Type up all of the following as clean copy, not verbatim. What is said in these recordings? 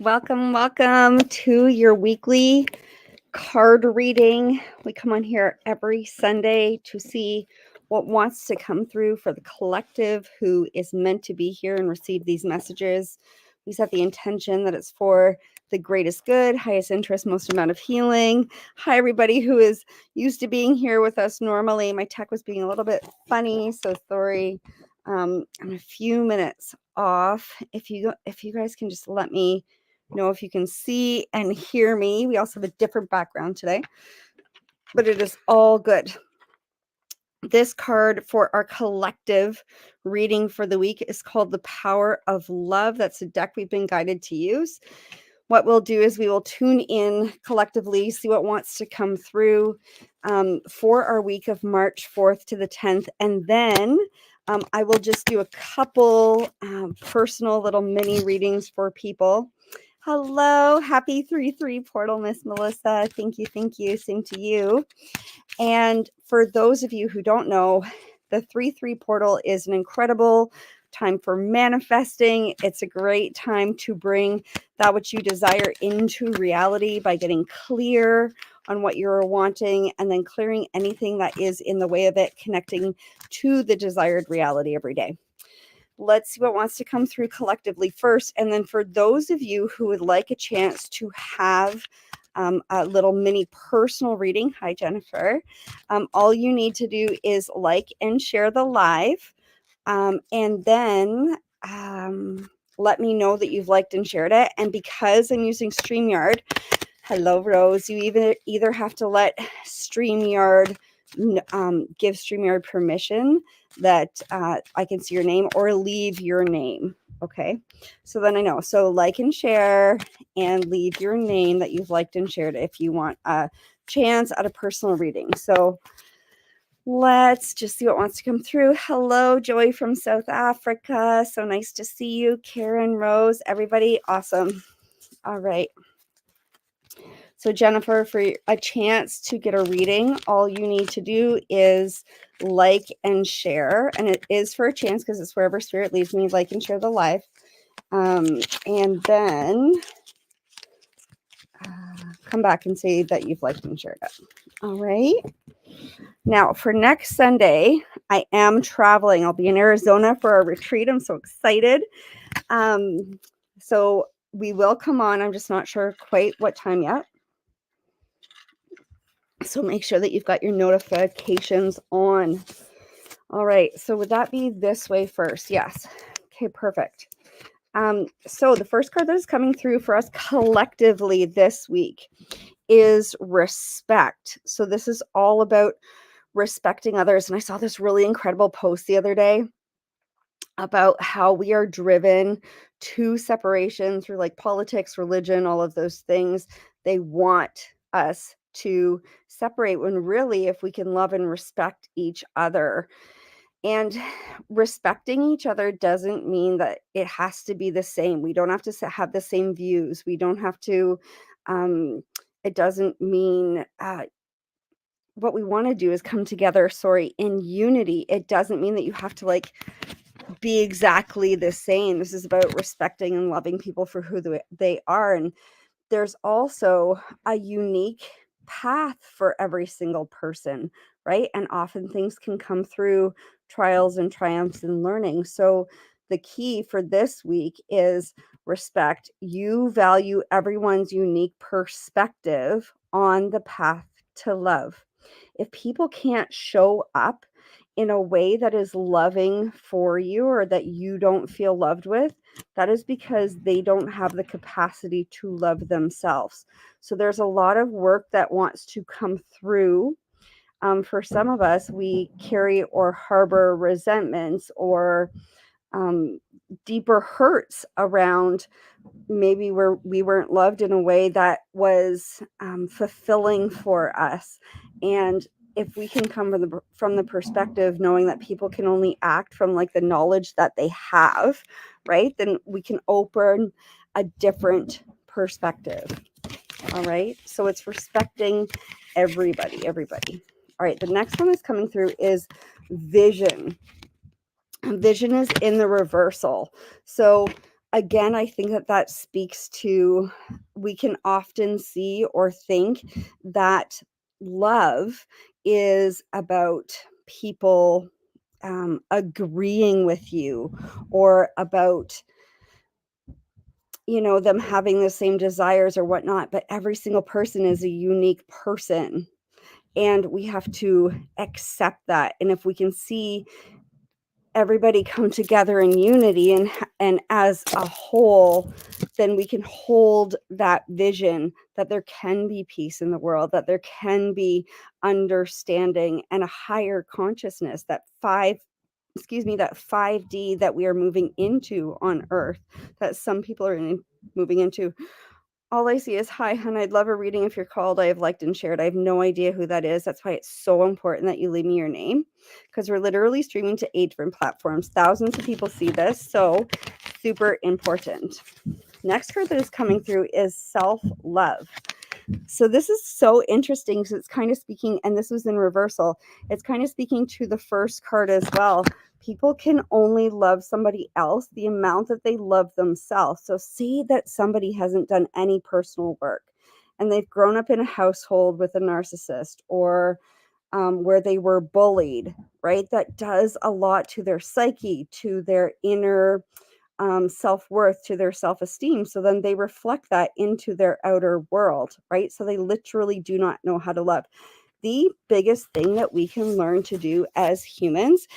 Welcome to your weekly card reading. We come on here every Sunday to see what wants to come through for the collective who is meant to be here and receive these messages. We set the intention that it's for the greatest good, highest interest, most amount of healing. Hi, everybody who is used to being here with us normally. My tech was being a little bit funny, so sorry. I'm a few minutes off. If you guys can just let me know if you can see and hear me. We also have a different background today, but it is all good. This card for our collective reading for the week is called The Power of Love. That's a deck we've been guided to use. What we'll do is we will tune in collectively, see what wants to come through for our week of March 4th to the 10th. And then I will just do a couple personal little mini readings for people. Hello, happy 3-3 portal, Miss Melissa. Thank you. Same to you. And for those of you who don't know, the 3-3 portal is an incredible time for manifesting. It's a great time to bring that which you desire into reality by getting clear on what you're wanting and then clearing anything that is in the way of it, connecting to the desired reality every day. Let's see what wants to come through collectively first. And then for those of you who would like a chance to have a little mini personal reading, hi, Jennifer. All you need to do is like and share the live. And then let me know that you've liked and shared it. And because I'm using StreamYard, hello, Rose, you either have to let StreamYard give StreamYard permission that I can see your name or leave your name. Okay, so then I know. So like and share and leave your name that you've liked and shared if you want a chance at a personal reading. So let's just see what wants to come through. Hello, Joy from South Africa. So nice to see you. Karen, Rose, everybody. Awesome. All right. So Jennifer, for a chance to get a reading, all you need to do is like and share. And it is for a chance because it's wherever spirit leads me. Like and share the live. And then come back and say that you've liked and shared it. All right. Now, for next Sunday, I am traveling. I'll be in Arizona for a retreat. I'm so excited. So we will come on. I'm just not sure quite what time yet. So make sure that you've got your notifications on. All right. So would that be this way first? Yes. Okay, perfect. So the first card that is coming through for us collectively this week is respect. So this is all about respecting others. And I saw this really incredible post the other day about how we are driven to separation through like politics, religion, all of those things. They want us to separate when really, if we can love and respect each other. And respecting each other doesn't mean that it has to be the same. We don't have to have the same views. We don't have to, it doesn't mean, what we want to do is come together, in unity. It doesn't mean that you have to like be exactly the same. This is about respecting and loving people for who they are. And there's also a unique path for every single person, right? And often things can come through trials and triumphs and learning. So the key for this week is respect. You value everyone's unique perspective on the path to love. If people can't show up in a way that is loving for you or that you don't feel loved with, that is because they don't have the capacity to love themselves. So there's a lot of work that wants to come through. For some of us, we carry or harbor resentments or deeper hurts around maybe where we weren't loved in a way that was fulfilling for us. And if we can come from the perspective knowing that people can only act from like the knowledge that they have, right, then we can open a different perspective. All right, so it's respecting everybody. All right, the next one that's coming through is vision. Vision is in the reversal. So again, I think that speaks to, we can often see or think that love is about people agreeing with you, or about, them having the same desires or whatnot. But every single person is a unique person, and we have to accept that. And if we can see everybody come together in unity and as a whole, then we can hold that vision that there can be peace in the world, that there can be understanding and a higher consciousness, that 5D that we are moving into on earth, that some people are moving into. All I see is, "Hi, hun, I'd love a reading if you're called. I have liked and shared." I have no idea who that is. That's why it's so important that you leave me your name, because we're literally streaming to 8 different platforms. Thousands of people see this, so super important. Next card that is coming through is self-love. So this is so interesting because it's kind of speaking, and this was in reversal, it's kind of speaking to the first card as well. People can only love somebody else the amount that they love themselves. So see that somebody hasn't done any personal work and they've grown up in a household with a narcissist, or where they were bullied, right? That does a lot to their psyche, to their inner self-worth, to their self-esteem. So then they reflect that into their outer world, right? So they literally do not know how to love. The biggest thing that we can learn to do as humans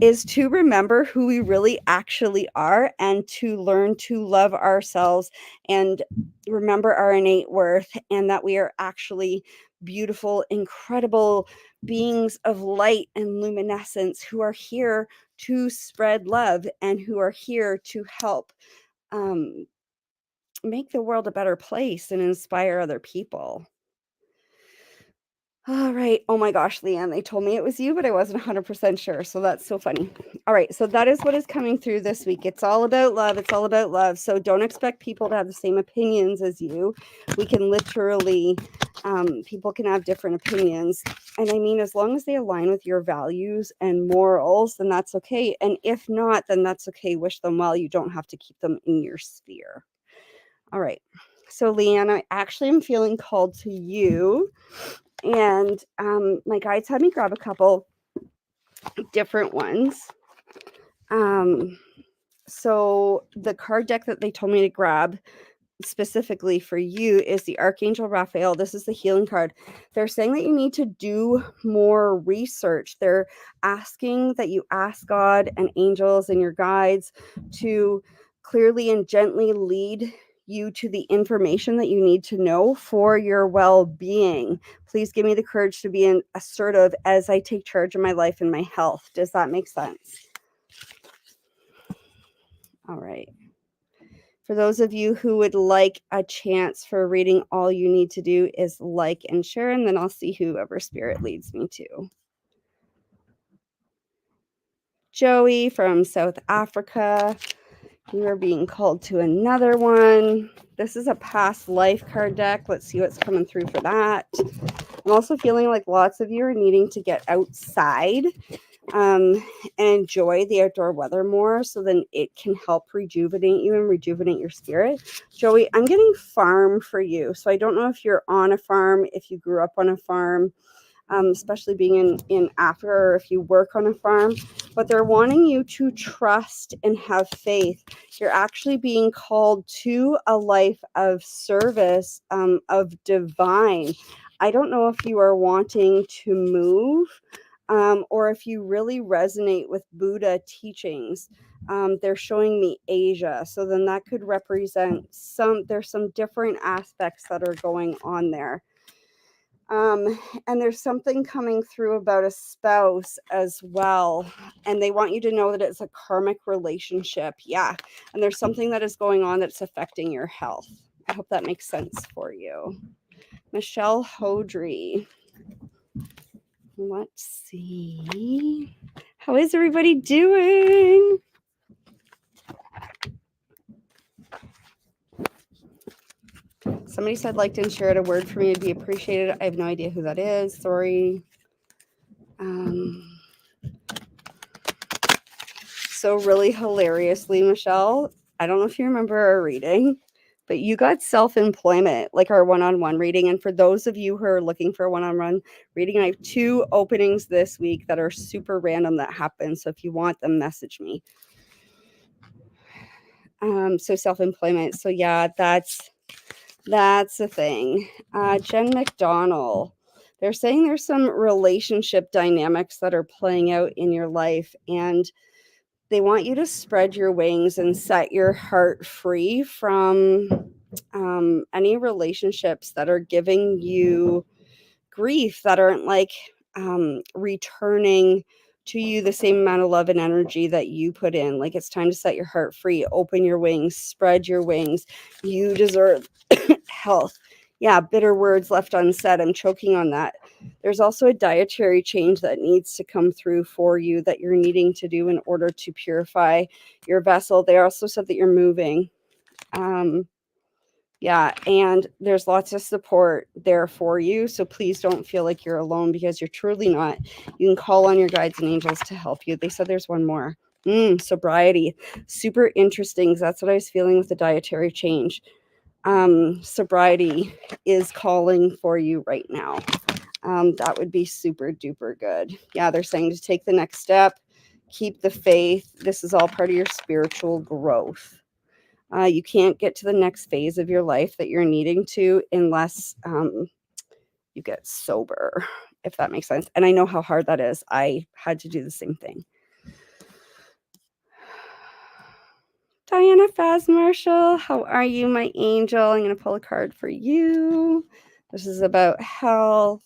is to remember who we really actually are, and to learn to love ourselves and remember our innate worth, and that we are actually beautiful, incredible beings of light and luminescence who are here to spread love and who are here to help make the world a better place and inspire other people. All right. Oh my gosh, Leanne, they told me it was you, but I wasn't 100% sure. So that's so funny. All right. So that is what is coming through this week. It's all about love. It's all about love. So don't expect people to have the same opinions as you. We can literally, people can have different opinions. And I mean, as long as they align with your values and morals, then that's okay. And if not, then that's okay. Wish them well. You don't have to keep them in your sphere. All right. So Leanne, I actually am feeling called to you. And my guides had me grab a couple different ones. So the card deck that they told me to grab specifically for you is the Archangel Raphael. This is the healing card. They're saying that you need to do more research. They're asking that you ask God and angels and your guides to clearly and gently lead you to the information that you need to know for your well-being. Please give me the courage to be assertive as I take charge of my life and my health. Does that make sense? All right. For those of you who would like a chance for a reading, all you need to do is like and share, and then I'll see whoever spirit leads me to. Joey from South Africa. You are being called to another one. This is a past life card deck. Let's see what's coming through for that. I'm also feeling like lots of you are needing to get outside and enjoy the outdoor weather more, so then it can help rejuvenate you and rejuvenate your spirit. Joey, I'm getting farm for you. So I don't know if you're on a farm, if you grew up on a farm, especially being in Africa, or if you work on a farm, but they're wanting you to trust and have faith. You're actually being called to a life of service, of divine. I don't know if you are wanting to move, or if you really resonate with Buddha teachings. They're showing me Asia. So then that could represent there's some different aspects that are going on there. And there's something coming through about a spouse as well. And they want you to know that it's a karmic relationship. Yeah. And there's something that is going on that's affecting your health. I hope that makes sense for you. Michelle Hodry. Let's see. How is everybody doing? Somebody said liked and shared a word for me. It'd be appreciated. I have no idea who that is. Sorry. So really hilariously, Michelle, I don't know if you remember our reading, but you got self-employment, like our one-on-one reading. And for those of you who are looking for a one-on-one reading, I have 2 openings this week that are super random that happen. So if you want them, message me. So self-employment. So yeah, that's a thing. Jen McDonald. They're saying there's some relationship dynamics that are playing out in your life, and they want you to spread your wings and set your heart free from any relationships that are giving you grief, that aren't like returning to you the same amount of love and energy that you put in. Like, it's time to set your heart free, open your wings, spread your wings. You deserve health. Yeah, bitter words left unsaid. I'm choking on that. There's also a dietary change that needs to come through for you, that you're needing to do in order to purify your vessel. They also said that you're moving. Yeah, and there's lots of support there for you. So please don't feel like you're alone, because you're truly not. You can call on your guides and angels to help you. They said there's one more. Sobriety. Super interesting, because that's what I was feeling with the dietary change. Sobriety is calling for you right now. That would be super duper good. Yeah, they're saying to take the next step, keep the faith. This is all part of your spiritual growth. You can't get to the next phase of your life that you're needing to unless you get sober, if that makes sense. And I know how hard that is. I had to do the same thing. Diana Faz Marshall, how are you, my angel? I'm going to pull a card for you. This is about health.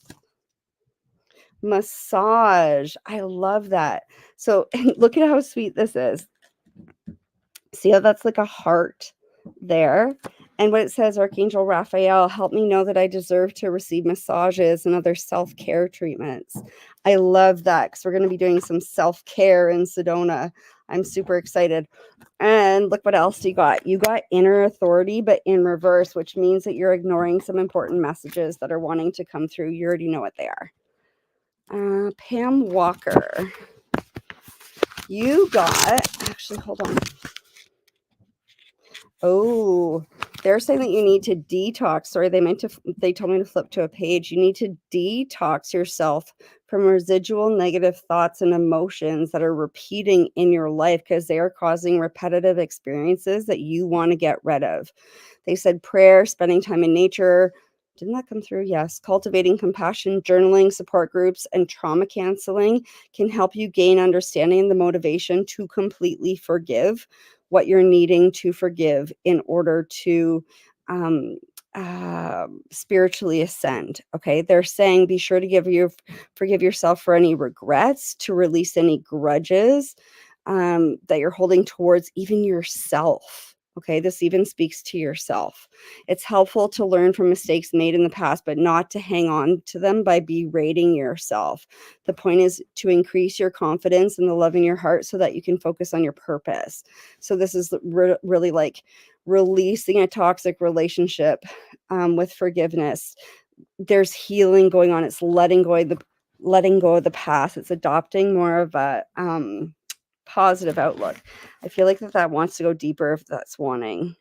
Massage. I love that. So look at how sweet this is. See how that's like a heart there? And what it says, Archangel Raphael, help me know that I deserve to receive massages and other self-care treatments. I love that, because we're going to be doing some self-care in Sedona. I'm super excited. And look what else you got. You got inner authority, but in reverse, which means that you're ignoring some important messages that are wanting to come through. You already know what they are. Pam Walker. You got, actually, hold on. Oh, they're saying that you need to detox. Sorry, they told me to flip to a page. You need to detox yourself from residual negative thoughts and emotions that are repeating in your life, because they are causing repetitive experiences that you want to get rid of. They said prayer, spending time in nature. Didn't that come through? Yes. Cultivating compassion, journaling, support groups, and trauma counseling can help you gain understanding and the motivation to completely forgive what you're needing to forgive in order to spiritually ascend. Okay. They're saying be sure to forgive yourself for any regrets, to release any grudges that you're holding towards even yourself. Okay, this even speaks to yourself. It's helpful to learn from mistakes made in the past, but not to hang on to them by berating yourself. The point is to increase your confidence and the love in your heart so that you can focus on your purpose. So this is really like releasing a toxic relationship with forgiveness. There's healing going on. It's letting go of the past. It's adopting more of a positive outlook. I feel like that wants to go deeper if that's wanting.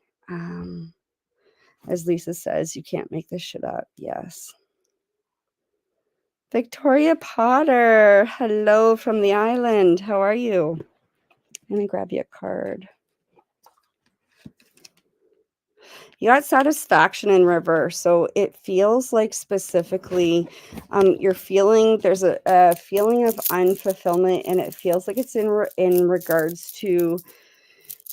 As Lisa says, you can't make this shit up. Yes. Victoria Potter, hello from the island. How are you? I'm going to grab you a card. You got satisfaction in reverse. So it feels like specifically you're feeling, there's a feeling of unfulfillment, and it feels like it's in regards to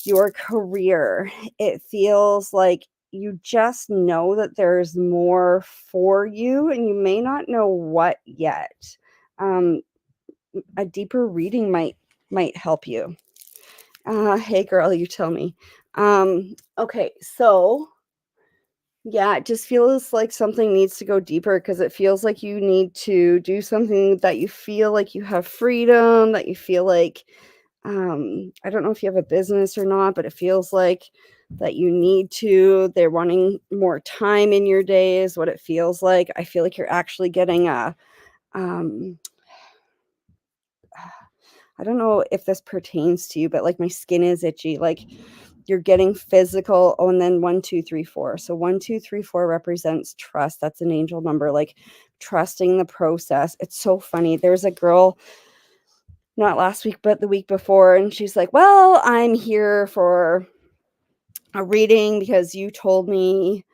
your career. It feels like you just know that there's more for you, and you may not know what yet. A deeper reading might help you. Hey girl, you tell me. Okay, so yeah, it just feels like something needs to go deeper, because it feels like you need to do something that you feel like you have freedom, that you feel like I don't know if you have a business or not, but it feels like that you need to. They're wanting more time in your day is what it feels like. I feel like you're actually getting a I don't know if this pertains to you, but like my skin is itchy. Like you're getting physical. Oh, and then 1, 2, 3, 4. So 1, 2, 3, 4 represents trust. That's an angel number, like trusting the process. It's so funny. There's a girl, not last week, but the week before, and she's like, well, I'm here for a reading because you told me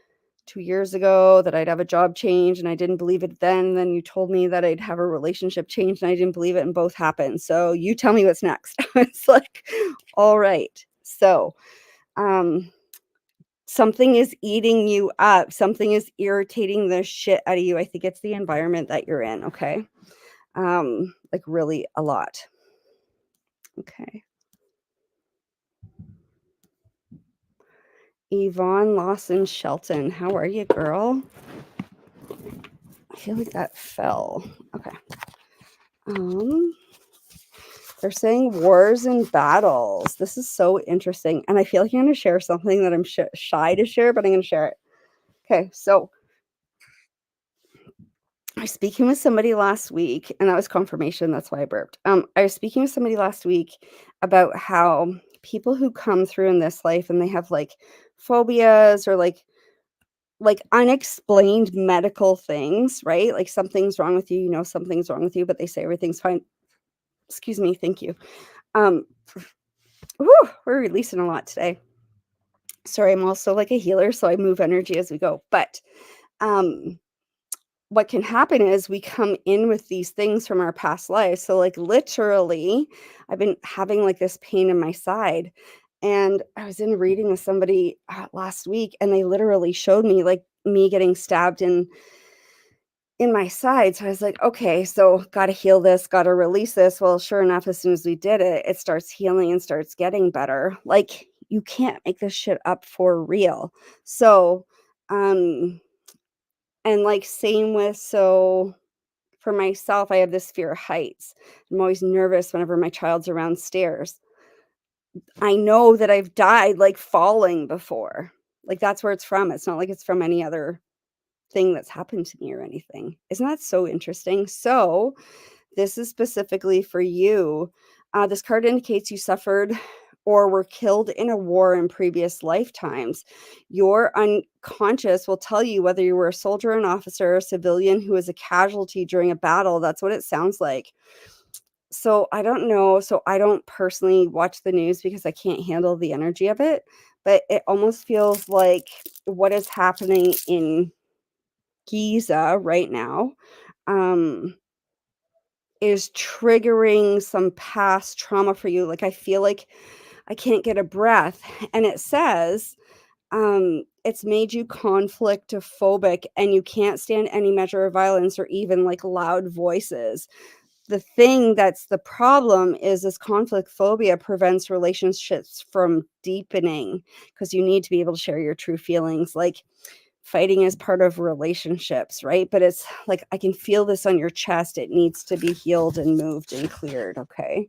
2 years ago that I'd have a job change and I didn't believe it then. Then you told me that I'd have a relationship change and I didn't believe it, and both happened. So you tell me what's next. It's like, all right. So, something is eating you up. Something is irritating the shit out of you. I think it's the environment that you're in. Okay. Like really a lot. Okay. Yvonne Lawson Shelton. How are you, girl? I feel like that fell. Okay. They're saying wars and battles. This is so interesting. And I feel like I'm going to share something that I'm shy to share, but I'm going to share it. Okay. So I was speaking with somebody last week, and that was confirmation. That's why I burped. I was speaking with somebody last week about how people who come through in this life and they have like phobias or like unexplained medical things, right? Like something's wrong with you, you know, something's wrong with you, but they say everything's fine. Excuse me, thank you. Um, whew, we're releasing a lot today. Sorry, I'm also like a healer, so I move energy as we go. But what can happen is we come in with these things from our past lives. So, like, literally, I've been having like this pain in my side. And I was in a reading with somebody last week, and they literally showed me like me getting stabbed in my side. So I was like, okay, so got to heal this, got to release this. Well, sure enough, as soon as we did it, it starts healing and starts getting better. Like, you can't make this shit up for real. So, and like, same with, so for myself, I have this fear of heights. I'm always nervous whenever my child's around stairs. I know that I've died like falling before. Like, that's where it's from. It's not like it's from any other thing that's happened to me or anything. Isn't that so interesting? So, this is specifically for you. This card indicates you suffered or were killed in a war in previous lifetimes. Your unconscious will tell you whether you were a soldier, an officer, or a civilian who was a casualty during a battle. That's what it sounds like. So I don't know. So I don't personally watch the news because I can't handle the energy of it. But it almost feels like what is happening in Giza right now is triggering some past trauma for you. Like, I feel like I can't get a breath. And it says, it's made you conflict phobic and you can't stand any measure of violence or even like loud voices. The thing that's the problem is this conflict phobia prevents relationships from deepening because you need to be able to share your true feelings. Like, fighting is part of relationships, right? But it's like, I can feel this on your chest. It needs to be healed and moved and cleared. Okay.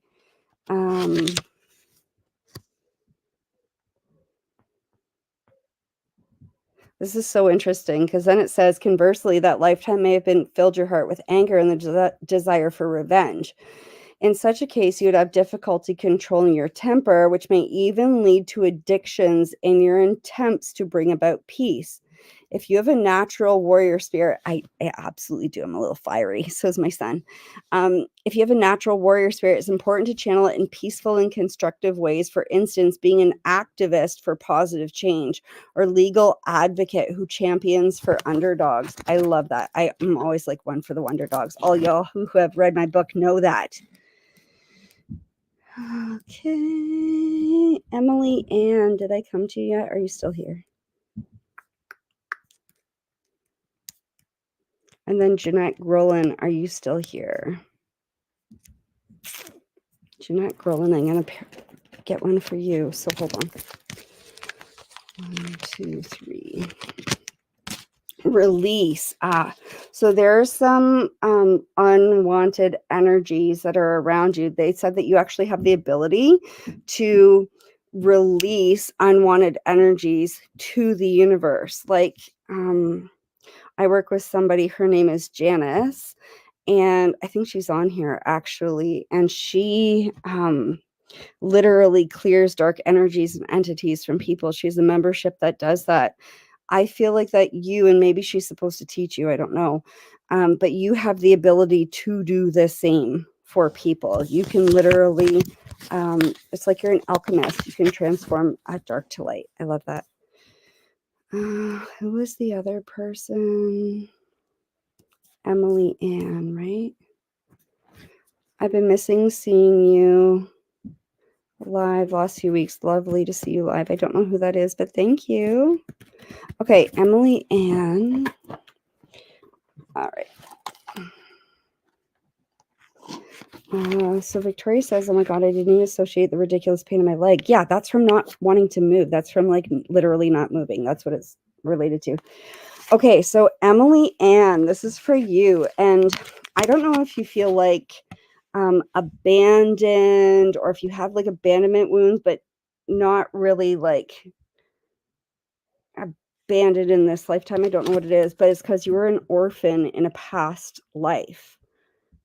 This is so interesting because then it says, conversely, that lifetime may have been filled your heart with anger and the desire for revenge. In such a case, you would have difficulty controlling your temper, which may even lead to addictions in your attempts to bring about peace. If you have a natural warrior spirit, I absolutely do. I'm a little fiery. So is my son. If you have a natural warrior spirit, it's important to channel it in peaceful and constructive ways. For instance, being an activist for positive change or legal advocate who champions for underdogs. I love that. I'm always like one for the underdogs. All y'all who have read my book know that. Okay. Emily Ann, did I come to you yet? Are you still here? And then Jeanette Grolin, are you still here? Jeanette Grolin, I'm going to get one for you. So hold on. 1, 2, 3. Release. So there's some unwanted energies that are around you. They said that you actually have the ability to release unwanted energies to the universe. Like, I work with somebody, her name is Janice, and I think she's on here actually. And she literally clears dark energies and entities from people. She's a membership that does that. I feel like that you, and maybe she's supposed to teach you, I don't know, but you have the ability to do the same for people. You can literally, it's like you're an alchemist. You can transform dark to light. I love that. Who was the other person? Emily Ann, right? I've been missing seeing you live last few weeks. Lovely to see you live. I don't know who that is, but thank you. Okay, Emily Ann. All right. So Victoria says, oh my God, I didn't even associate the ridiculous pain in my leg. Yeah, that's from not wanting to move. That's from like literally not moving. That's what it's related to. Okay, so Emily Ann, this is for you. And I don't know if you feel like abandoned or if you have like abandonment wounds, but not really like abandoned in this lifetime. I don't know what it is, but it's because you were an orphan in a past life.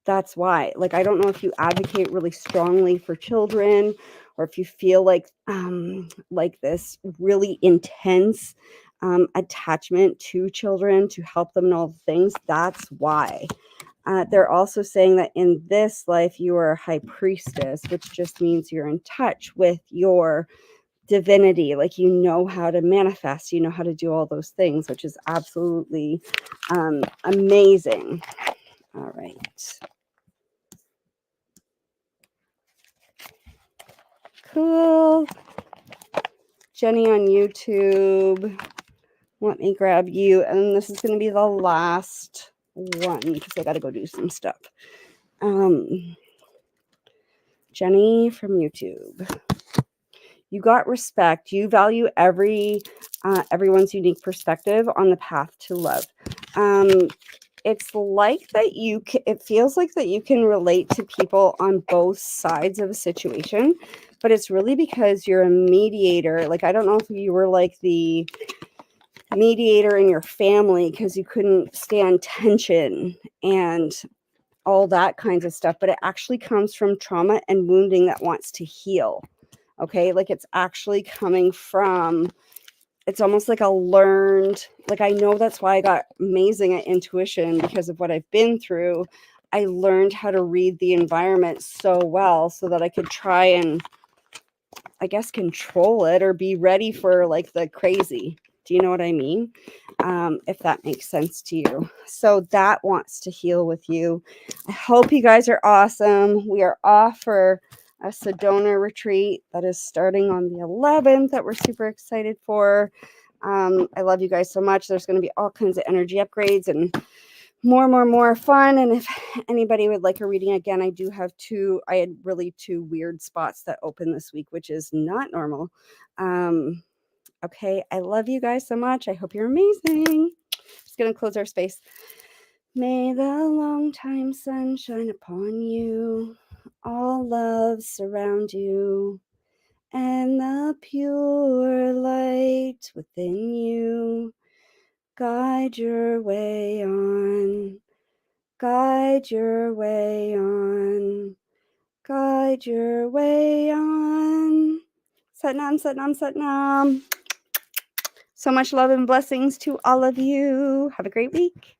That's why. Like, I don't know if you advocate really strongly for children or if you feel like this really intense attachment to children to help them in all the things. That's why. They're also saying that in this life, you are a high priestess, which just means you're in touch with your divinity. Like, you know how to manifest, you know how to do all those things, which is absolutely amazing. All right. Cool. Jenny on YouTube. Let me grab you. And this is going to be the last one because I got to go do some stuff. Jenny from YouTube. You got respect. You value everyone's unique perspective on the path to love. It's like that it feels like that you can relate to people on both sides of a situation, but it's really because you're a mediator. Like, I don't know if you were like the mediator in your family because you couldn't stand tension and all that kinds of stuff, but it actually comes from trauma and wounding that wants to heal. Okay, like it's actually coming from, it's almost like a learned, like I know that's why I got amazing at intuition because of what I've been through. I learned how to read the environment so well so that I could try and, I guess, control it or be ready for like the crazy. Do you know what I mean? If that makes sense to you. So that wants to heal with you. I hope you guys are awesome. We are off for a Sedona retreat that is starting on the 11th that we're super excited for. I love you guys so much. There's going to be all kinds of energy upgrades and more fun. And if anybody would like a reading again, I do have I had really two weird spots that open this week, which is not normal. Okay, I love you guys so much. I hope you're amazing. Just gonna close our space. May the long time sun shine upon you, all love surround you, and the pure light within you guide your way on. Guide your way on. Guide your way on. Satnam, Satnam, Satnam. So much love and blessings to all of you. Have a great week.